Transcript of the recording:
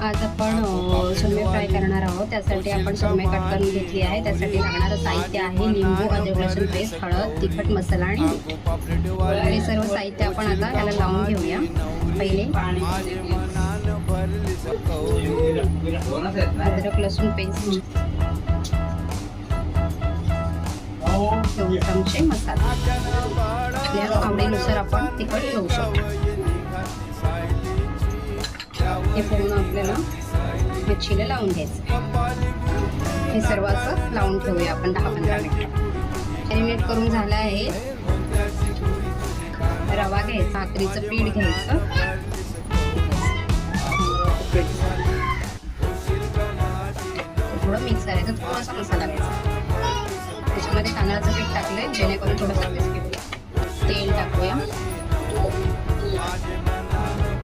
आज आपण सुरमई फ्राय करणार आहोत. त्यासाठी आपण सुरमई कट करून घेतली आहे. त्यासाठी लागणारं साहित्य आहे लिंबू, अद्रक लसूण पेस्ट, हळद, तिखट मसाला आणि हे सर्व साहित्य आपण आता याला लावून घेऊया. पहिले अद्रक लसूण पेस्ट, 2 चमचे मसाला. आपल्या आवडीनुसार आपण तिखट घेऊ शकतो. हे पूर्ण आपल्याला मच्छीला लावून घ्यायचं. हे सर्व असं लावून ठेवूया आपण 10-15 मिनिटं. मॅरिनेट करून झालं आहे. रवा घ्यायचा, भाकरीचं पीठ घ्यायचं,